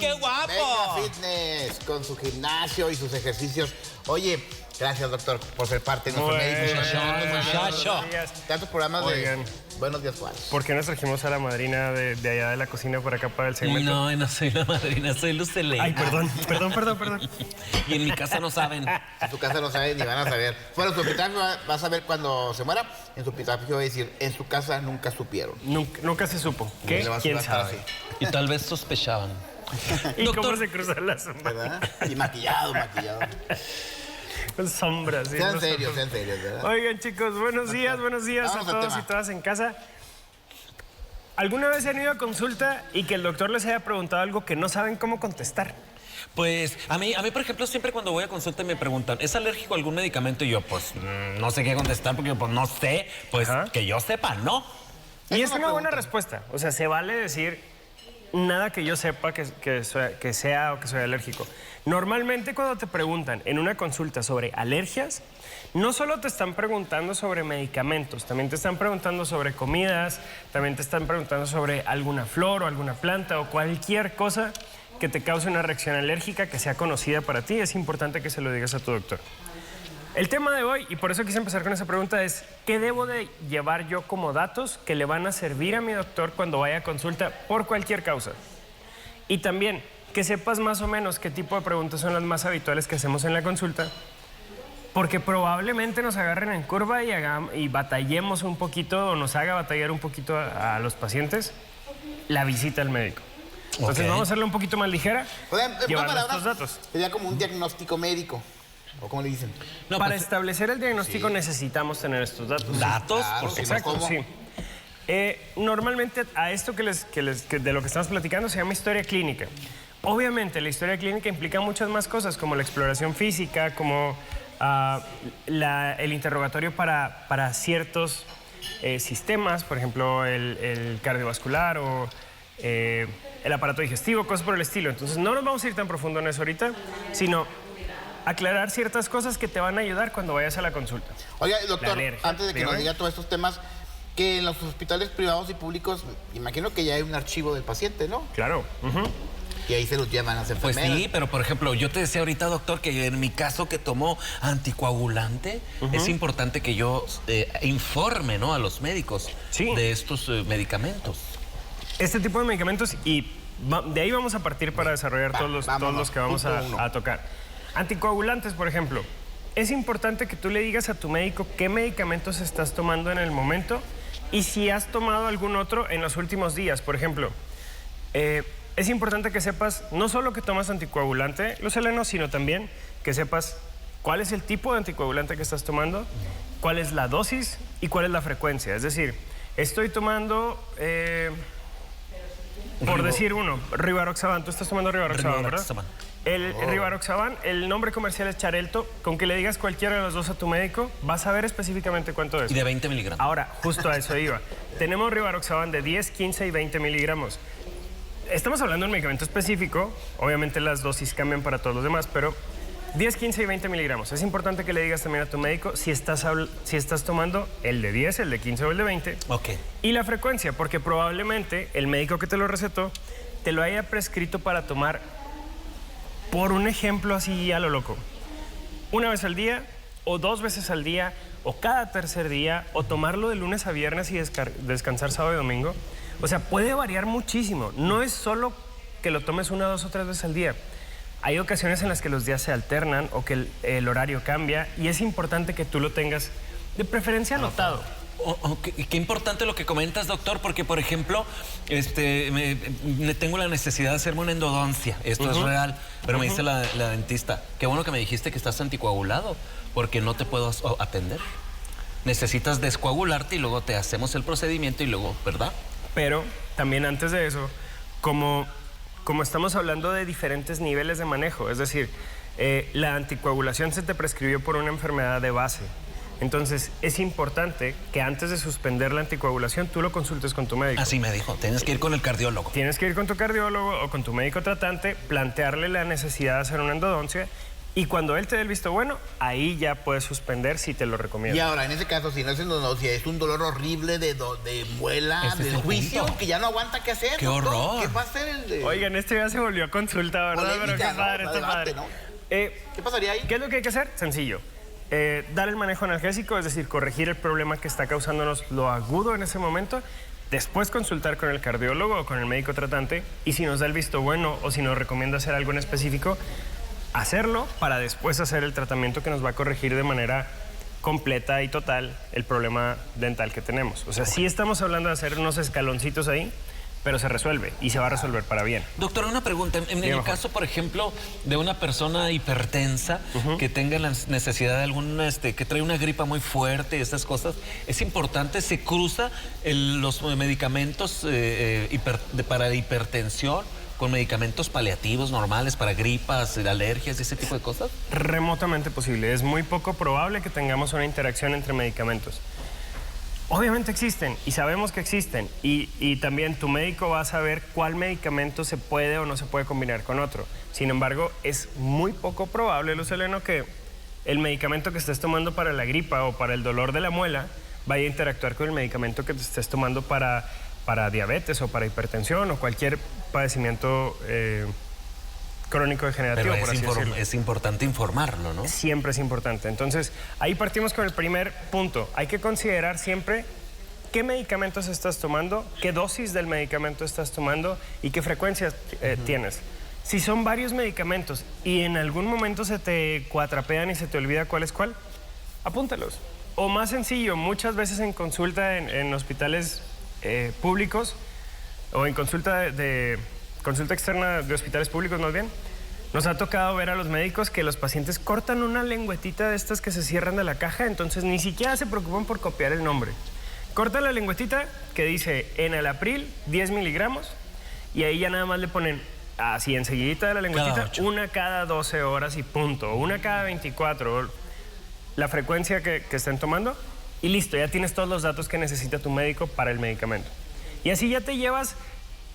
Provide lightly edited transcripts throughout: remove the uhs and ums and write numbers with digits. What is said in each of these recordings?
¡Qué guapo! Venga Fitness, con su gimnasio y sus ejercicios. Oye, gracias, doctor, por ser parte de nuestro muchacho. Tantos programas Oigan. de Buenos Días, Juan. ¿Por qué nos trajimos a la madrina de allá de la cocina por acá para el segmento? No, no soy la madrina, soy Lucelena. Ay, perdón. Y en mi casa no saben. En tu casa no saben ni van a saber. Bueno, en su epitafio vas a ver cuando se muera. En su epitafio va a decir, en su casa nunca supieron. Nunca se supo. ¿Qué? Le vas a ¿Quién estar sabe? así, Y tal vez sospechaban. ¿Y Doctor. cómo se cruzan las sombras? ¿verdad? Y maquillado. Con sombras. ¿sí? Sean serios, ¿verdad? Oigan, chicos, buenos días Vamos a al todos tema. y todas en casa. ¿Alguna vez se han ido a consulta y que el doctor les haya preguntado algo que no saben cómo contestar? Pues a mí, por ejemplo, siempre cuando voy a consulta me preguntan, ¿es alérgico a algún medicamento? Y yo, pues, no sé qué contestar porque, pues, no sé. Pues, Ajá. que yo sepa, ¿no? Y Es es una una buena pregunta. respuesta. O sea, se vale decir nada que yo sepa que sea o que soy alérgico. Normalmente cuando te preguntan en una consulta sobre alergias, no solo te están preguntando sobre medicamentos, también te están preguntando sobre comidas, también te están preguntando sobre alguna flor o alguna planta o cualquier cosa que te cause una reacción alérgica que sea conocida para ti. Es importante que se lo digas a tu doctor. El tema de hoy, y por eso quise empezar con esa pregunta, es ¿qué debo de llevar yo como datos que le van a servir a mi doctor cuando vaya a consulta por cualquier causa? Y también que sepas más o menos qué tipo de preguntas son las más habituales que hacemos en la consulta, porque probablemente nos agarren en curva y batallemos un poquito o nos haga batallar un poquito a los pacientes la visita al médico. Entonces Ok. vamos a hacerla un poquito más ligera, O sea, en pocas llevar palabras, estos datos. sería como un diagnóstico médico. ¿O cómo le dicen? No, Para pues, establecer el diagnóstico necesitamos tener estos datos. datos, Claro, por sí, supuesto. Exacto, ¿Cómo? sí. Normalmente a esto que de lo que estamos platicando se llama historia clínica. Obviamente la historia clínica implica muchas más cosas como la exploración física, como el interrogatorio para ciertos sistemas, por ejemplo el cardiovascular o el aparato digestivo, cosas por el estilo. Entonces no nos vamos a ir tan profundo en eso ahorita, sino aclarar ciertas cosas que te van a ayudar cuando vayas a la consulta. Oiga, doctor, La alergia. antes de que nos Dígame. diga todos estos temas, que en los hospitales privados y públicos, imagino que ya hay un archivo del paciente, ¿no? Claro. Ujú. Y ahí se los llevan a las Pues enfermeras. sí, pero por ejemplo, yo te decía ahorita, doctor, que en mi caso que tomo anticoagulante, es importante que yo informe, ¿no?, a los médicos Sí. de estos medicamentos. Este tipo de medicamentos y de ahí vamos a partir para desarrollar todos los que vamos punto uno. a tocar. Anticoagulantes, por ejemplo. Es importante que tú le digas a tu médico qué medicamentos estás tomando en el momento y si has tomado algún otro en los últimos días. Por ejemplo, es importante que sepas no solo que tomas anticoagulante, Luceleno, sino también que sepas cuál es el tipo de anticoagulante que estás tomando, cuál es la dosis y cuál es la frecuencia. Es decir, estoy tomando... por decir uno, Rivaroxaban. Tú estás tomando Rivaroxaban, ¿verdad? Rivaroxaban. El Rivaroxaban, el nombre comercial es Xarelto. Con que le digas cualquiera de los dos a tu médico, vas a ver específicamente cuánto es. Y de 20 miligramos. Ahora, justo a eso iba. Tenemos Rivaroxaban de 10, 15 y 20 miligramos. Estamos hablando de un medicamento específico. Obviamente las dosis cambian para todos los demás, pero 10, 15 y 20 miligramos. Es importante que le digas también a tu médico si estás tomando el de 10, el de 15 o el de 20. Ok. Y la frecuencia, porque probablemente el médico que te lo recetó te lo haya prescrito para tomar, por un ejemplo así a lo loco, una vez al día o 2 veces al día o cada tercer día o tomarlo de lunes a viernes y descansar sábado y domingo. O sea, puede variar muchísimo. No es solo que lo tomes 1, 2 o 3 veces al día. Hay ocasiones en las que los días se alternan o que el horario cambia y es importante que tú lo tengas de preferencia anotado. Qué importante lo que comentas, doctor, porque, por ejemplo, me tengo la necesidad de hacerme una endodoncia. Esto es real, pero me dice la dentista, qué bueno que me dijiste que estás anticoagulado, porque no te puedo atender. Necesitas descoagularte y luego te hacemos el procedimiento y luego, ¿verdad? Pero también antes de eso, como estamos hablando de diferentes niveles de manejo, es decir, la anticoagulación se te prescribió por una enfermedad de base. Entonces, es importante que antes de suspender la anticoagulación, tú lo consultes con tu médico. Así me dijo, tienes que ir con el cardiólogo. Tienes que ir con tu cardiólogo o con tu médico tratante, plantearle la necesidad de hacer una endodoncia Y cuando él te dé el visto bueno, ahí ya puedes suspender si te lo recomiendo. Y ahora, en ese caso, si no es endodoncia, es un dolor horrible de muela, Este es del el juicio, punto. que ya no aguanta qué hacer. ¡Qué doctor. horror! ¿Qué va a hacer el de...? Oigan, este ya se volvió a consulta, ¿verdad? Polémica, Pero qué ¿no? padre, está Debate, padre. ¿no? ¿Qué ¿Qué pasaría ahí? es lo que hay que hacer? Sencillo. Dar el manejo analgésico, es decir, corregir el problema que está causándonos lo agudo en ese momento. Después consultar con el cardiólogo o con el médico tratante. Y si nos da el visto bueno o si nos recomienda hacer algo en específico, hacerlo para después hacer el tratamiento que nos va a corregir de manera completa y total el problema dental que tenemos. O sea, sí estamos hablando de hacer unos escaloncitos ahí, pero se resuelve y se va a resolver para bien. Doctor, una pregunta. En el caso, por ejemplo, de una persona hipertensa que tenga la necesidad de alguna, que trae una gripa muy fuerte y estas cosas, es importante, se cruza los medicamentos para hipertensión con medicamentos paliativos normales para gripas, alergias y ese tipo de cosas. Remotamente posible. Es muy poco probable que tengamos una interacción entre medicamentos. Obviamente existen y sabemos que existen y también tu médico va a saber cuál medicamento se puede o no se puede combinar con otro. Sin embargo, es muy poco probable, Luceleno, que el medicamento que estés tomando para la gripa o para el dolor de la muela vaya a interactuar con el medicamento que te estés tomando para diabetes o para hipertensión o cualquier padecimiento crónico degenerativo, Pero por así decirlo. es importante informarlo, ¿no? Siempre es importante. Entonces, ahí partimos con el primer punto. Hay que considerar siempre qué medicamentos estás tomando, qué dosis del medicamento estás tomando y qué frecuencia tienes. Si son varios medicamentos y en algún momento se te cuatrapean y se te olvida cuál es cuál, apúntalos. O más sencillo, muchas veces en consulta en hospitales públicos o en consulta consulta externa de hospitales públicos más bien, nos ha tocado ver a los médicos que los pacientes cortan una lengüetita de estas que se cierran de la caja, entonces ni siquiera se preocupan por copiar el nombre. Cortan la lengüetita que dice Enalapril 10 miligramos y ahí ya nada más le ponen así enseguidita de la lengüetita, una cada 12 horas y punto, una cada 24, la frecuencia que estén tomando y listo, ya tienes todos los datos que necesita tu médico para el medicamento. Y así ya te llevas,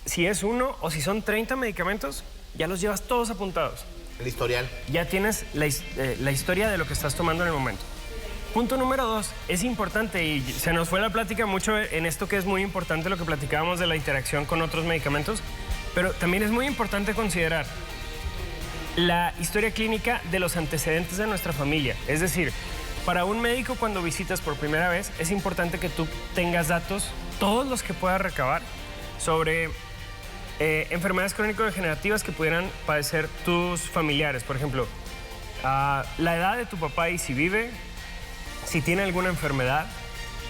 si es uno o si son 30 medicamentos, ya los llevas todos apuntados. El historial. Ya tienes la historia de lo que estás tomando en el momento. Punto número 2, es importante y se nos fue la plática mucho en esto que es muy importante, lo que platicábamos de la interacción con otros medicamentos, pero también es muy importante considerar la historia clínica de los antecedentes de nuestra familia. Es decir, para un médico cuando visitas por primera vez es importante que tú tengas datos, todos los que puedas recabar, sobre enfermedades crónico-degenerativas que pudieran padecer tus familiares. Por ejemplo, la edad de tu papá y si vive, si tiene alguna enfermedad,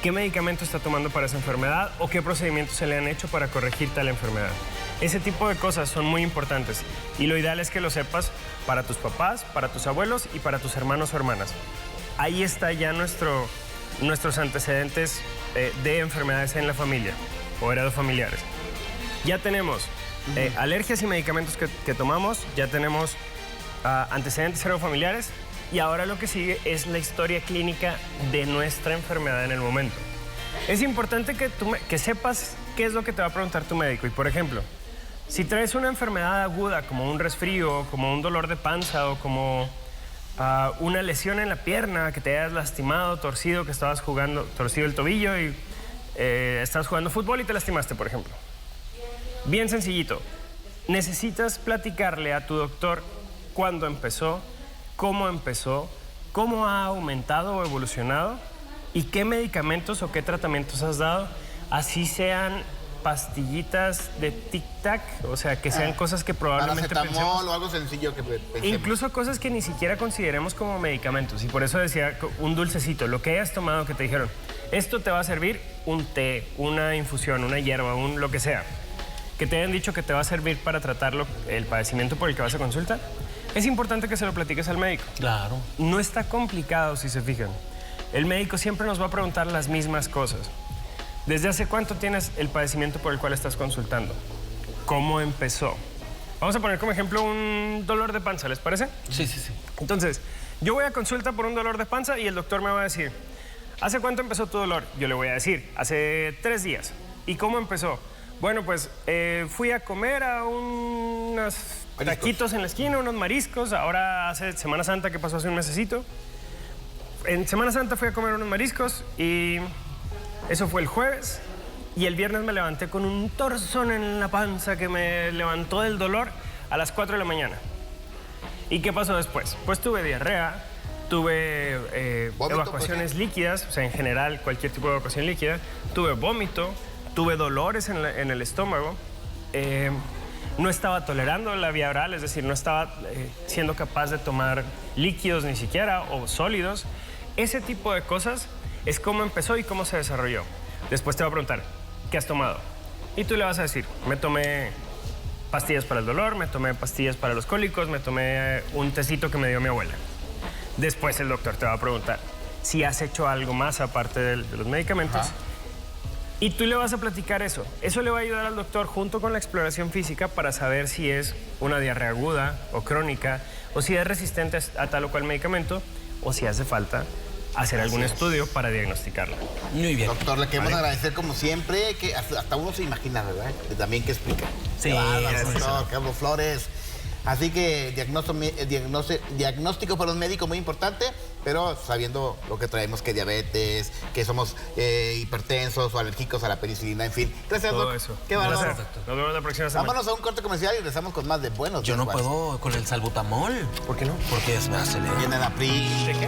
qué medicamento está tomando para esa enfermedad o qué procedimientos se le han hecho para corregir tal enfermedad. Ese tipo de cosas son muy importantes y lo ideal es que lo sepas para tus papás, para tus abuelos y para tus hermanos o hermanas. Ahí está ya nuestros antecedentes de enfermedades en la familia o heredofamiliares. Ya tenemos alergias y medicamentos que tomamos, ya tenemos antecedentes heredofamiliares y ahora lo que sigue es la historia clínica de nuestra enfermedad en el momento. Es importante que sepas qué es lo que te va a preguntar tu médico y, por ejemplo, si traes una enfermedad aguda como un resfrío, como un dolor de panza o como una lesión en la pierna, que te hayas lastimado, torcido, que estabas jugando, torcido el tobillo y estabas jugando fútbol y te lastimaste, por ejemplo. Bien sencillito, necesitas platicarle a tu doctor cuándo empezó, cómo ha aumentado o evolucionado y qué medicamentos o qué tratamientos has dado, así sean pastillitas de tic-tac, o sea, que sean cosas que probablemente paracetamol o algo sencillo que pensemos. Incluso cosas que ni siquiera consideremos como medicamentos. Y por eso decía un dulcecito, lo que hayas tomado que te dijeron, esto te va a servir un té, una infusión, una hierba, lo que sea, que te hayan dicho que te va a servir para tratarlo, el padecimiento por el que vas a consulta, es importante que se lo platiques al médico. Claro. No está complicado, si se fijan. El médico siempre nos va a preguntar las mismas cosas. ¿Desde hace cuánto tienes el padecimiento por el cual estás consultando? ¿Cómo empezó? Vamos a poner como ejemplo un dolor de panza, ¿les parece? Sí, sí, sí. Entonces, yo voy a consulta por un dolor de panza y el doctor me va a decir, ¿hace cuánto empezó tu dolor? Yo le voy a decir, hace 3 días. ¿Y cómo empezó? Bueno, pues fui a comer a unas taquitos en la esquina, unos mariscos. Ahora hace Semana Santa, que pasó hace un mesecito. En Semana Santa fui a comer unos mariscos y eso fue el jueves. Y el viernes me levanté con un torzón en la panza que me levantó del dolor a las 4 de la mañana. ¿Y qué pasó después? Pues tuve diarrea, tuve Vómito, evacuaciones líquidas, o sea, en general cualquier tipo de evacuación líquida. Tuve vómito, tuve dolores en el estómago. No estaba tolerando la vía oral, es decir, no estaba siendo capaz de tomar líquidos ni siquiera o sólidos. Ese tipo de cosas es cómo empezó y cómo se desarrolló. Después te va a preguntar, ¿qué has tomado? Y tú le vas a decir, me tomé pastillas para el dolor, me tomé pastillas para los cólicos, me tomé un tecito que me dio mi abuela. Después el doctor te va a preguntar si has hecho algo más aparte de los medicamentos. Ajá. Y tú le vas a platicar eso. Eso le va a ayudar al doctor junto con la exploración física para saber si es una diarrea aguda o crónica, o si es resistente a tal o cual medicamento, o si hace falta hacer algún estudio para diagnosticarla. Muy bien. Doctor, le queremos agradecer como siempre, que hasta uno se imagina, ¿verdad? Que también que explica. Sí, Qué bárbaro, es doctor Carlos Flores. Así que diagnóstico para un médico muy importante, pero sabiendo lo que traemos, que diabetes, que somos hipertensos o alérgicos a la penicilina, en fin. Gracias, Todo Doc. eso. Qué bárbaro. Gracias. Nos vemos la próxima semana. Vámonos a un corte comercial y regresamos con más de buenos. Yo no lenguas. puedo con el salbutamol. ¿Por qué no? Porque es más acelera. Viene la PRI. ¿De qué?